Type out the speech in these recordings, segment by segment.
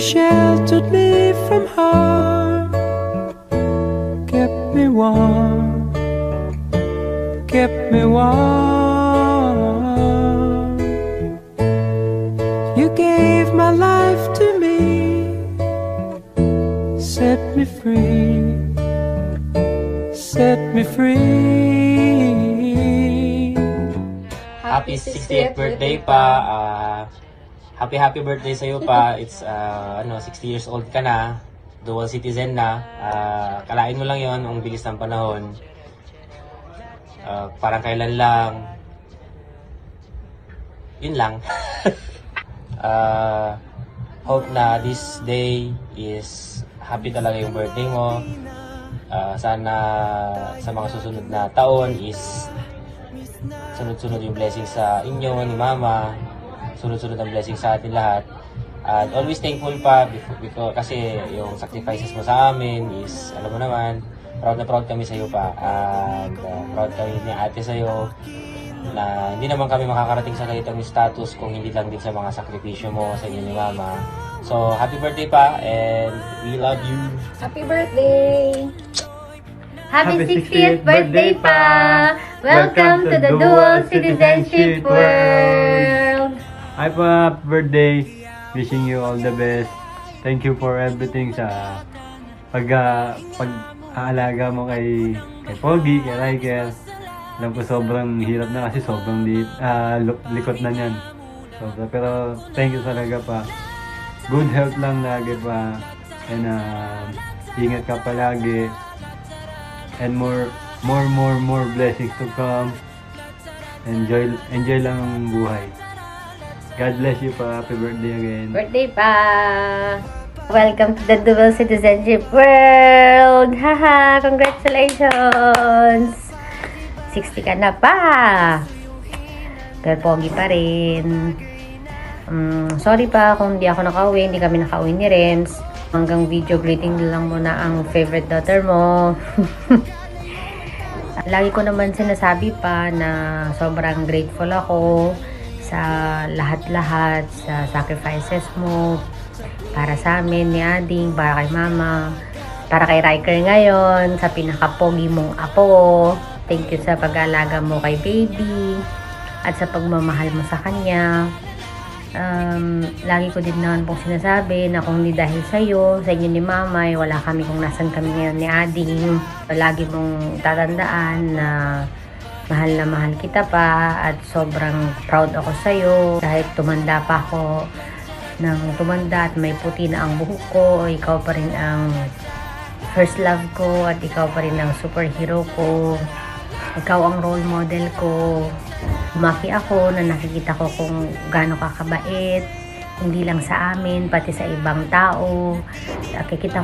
sheltered me from harm, kept me warm, kept me warm. You gave my life to me, set me free, set me free. Happy 60th birthday pa. Happy birthday sa iyo pa. It's 60 years old ka na. Dual citizen na. Kalain mo lang 'yon, ang bilis ng panahon. Parang kailan lang. Yun lang. Hope na this day is happy talaga yung birthday mo. Sana sa mga susunod na taon is sunod-sunod yung blessings sa inyo, ni Mama. Sunod-sunod ang blessings sa atin lahat. At always thankful pa because kasi yung sacrifices mo sa amin is, alam mo naman, proud na proud kami sa iyo pa. And proud kami ni ate sa iyo na hindi naman kami makakarating sa ganitong status kung hindi lang din sa mga sakripisyo mo sa inyo ni Mama. So, happy birthday pa and we love you. Happy birthday! Happy 60th birthday pa! Welcome to the Dual Citizenship World! Hi pa, happy birthday! Wishing you all the best. Thank you for everything sa pag-aalaga mo kay Pogi, kay Riker. Alam ko sobrang hirap na kasi sobrang likot na niyan. Pero thank you talaga pa. Good health lang lagi pa. And ingat ka palagi. And more blessings to come. Enjoy lang ang buhay. God bless you pa. Happy birthday again. Birthday pa! Welcome to the Dual Citizenship World! Haha! Congratulations! 60 ka na pa! Pero pogi pa rin. Sorry pa kung hindi ako nakauwi. Hindi kami nakauwi ni Rems. Hanggang video greeting lang muna ang favorite daughter mo. Lagi ko naman sinasabi pa na sobrang grateful ako sa lahat-lahat, sa sacrifices mo para sa amin ni Ading, para kay Mama, para kay Riker ngayon, sa pinakapogi mong apo. Thank you sa pag-aalaga mo kay baby at sa pagmamahal mo sa kanya. Lagi ko din naman pong sinasabi na kung hindi dahil sa inyo ni Mama, wala kami kung nasan kami ngayon ni Ading. Lagi mong tatandaan na mahal kita pa at sobrang proud ako sa iyo. Kahit tumanda pa ako ng tumanda at may puti na ang buhok ko, ikaw pa rin ang first love ko at ikaw pa rin ang superhero ko. Ikaw ang role model ko. Lumaki ako na nakikita ko kung gaano ka kabait, hindi lang sa amin, pati sa ibang tao. Nakikita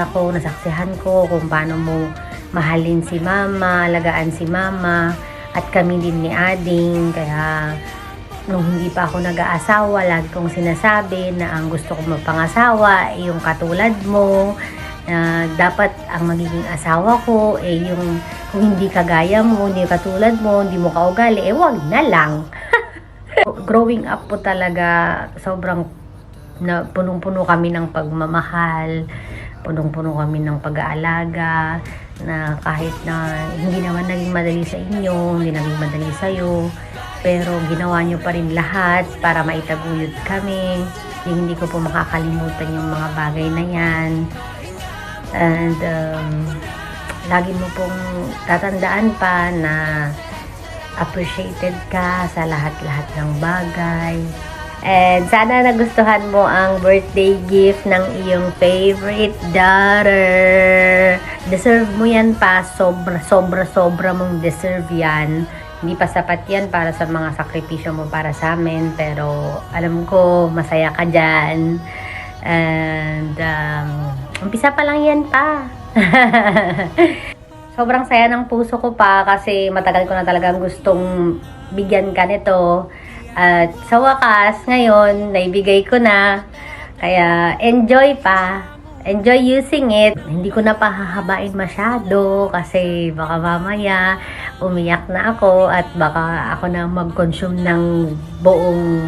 ko nasaksihan ko kung paano mo mahalin si Mama, alagaan si Mama, at kami din ni Ading. Kaya nung hindi pa ako nag-aasawa, lagi kong sinasabi na ang gusto kong mapangasawa ay yung katulad mo. Dapat ang magiging asawa ko yung kung hindi kagaya mo, hindi katulad mo, hindi mo kaugali, wag na lang. Growing up po talaga, sobrang punong-puno kami ng pagmamahal, punong-puno kami ng pag-aalaga, na kahit na hindi naman naging madali sa inyo, hindi naging madali sa'yo, pero ginawa nyo pa rin lahat para maitaguyod kami. Hindi ko po makakalimutan yung mga bagay na yan. And lagi mo pong tatandaan pa na appreciated ka sa lahat-lahat ng bagay. And sana nagustuhan mo ang birthday gift ng iyong favorite daughter. Deserve mo yan pa. Sobra mong deserve yan. Hindi pa sapat yan para sa mga sakripisyo mo para sa amin. Pero alam ko, masaya ka dyan. And umpisa pa lang yan pa. Sobrang saya ng puso ko pa kasi matagal ko na talagang gustong bigyan ka nito. At sa wakas, ngayon, naibigay ko na. Kaya, enjoy pa. Enjoy using it. Hindi ko na pahahabain masyado kasi baka mamaya umiyak na ako at baka ako na mag-consume ng buong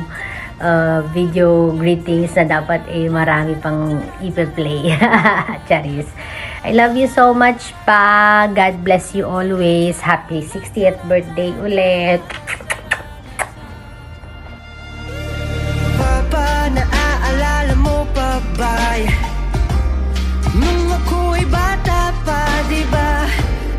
video greetings na dapat marami pang ipe-play. Charis. I love you so much pa. God bless you always. Happy 60th birthday ulit. Papa, naaalala mo pa ba? Nung ako'y bata pa, diba?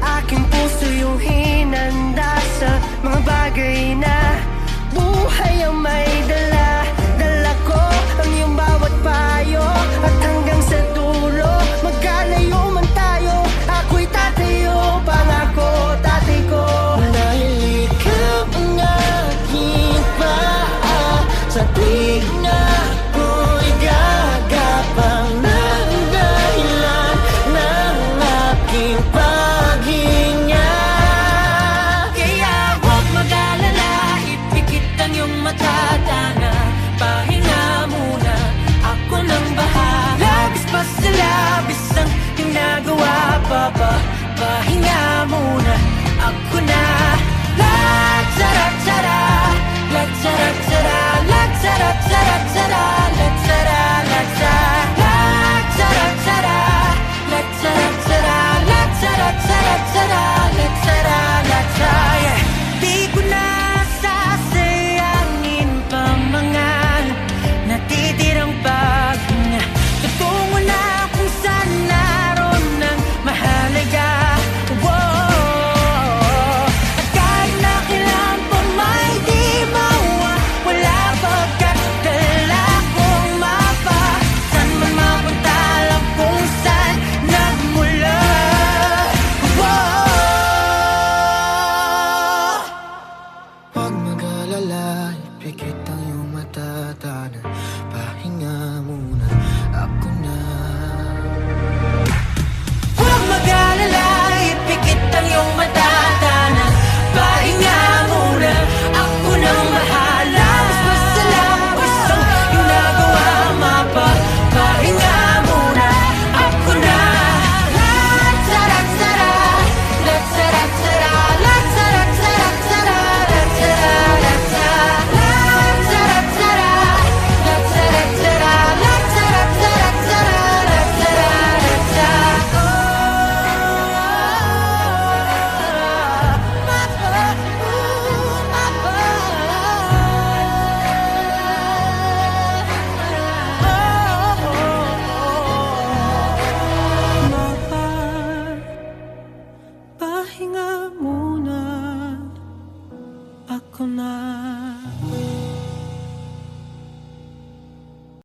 Aking puso yung hinanda sa mga bagay na buhay ang may dala. Dala ko ang iyong bawat payo, at hanggang sa dulo, magkalayo man tayo, ako'y tatayo, pangako tatay ko. Dahil ikaw ang aking paa sa tuwing na ako'y gagapang ng dahilan ng aking paghinga. Kaya huwag mag-alala, ipikit ang iyong mata, Dana. Pahinga muna, ako nang bahala. Labis pa sa labis ang ginagawa, Papa. Pahinga muna, ako na. La-tara-tara, la-tara-tara, la-tara-tara-tara, la-tara, la-tara, la-tara-tara, la-tara-tara, la-tara-tara-tara, la-tara, la-tara. Yeah. Di ko na sasayangin pa mga natitirang paghinga. Tutungo na kung saan naroon ang mahalaga. Whoa. At kahit na kailan pa may di mawawala, pagkat dala kong mapa, saan man mapunta, alam kung saan nagmula. Whoa. Huwag mag-alala, ipikit ang iyong mata, Dana. Pahinga muna, ako na. Huwag mag-alala, ipikit ang iyong mata, Dana. Pahinga muna, ako nang bahala. Mas masalabas ang ginagawa, Mapa. Pahinga muna, ako na. La-tara-tara, la-tara-tara, la-tara-tara-tara, la-tara-tara, la-tara-tara, la-tara-tara, la-tara-tara-tara, Mapa, pahinga muna, ako na.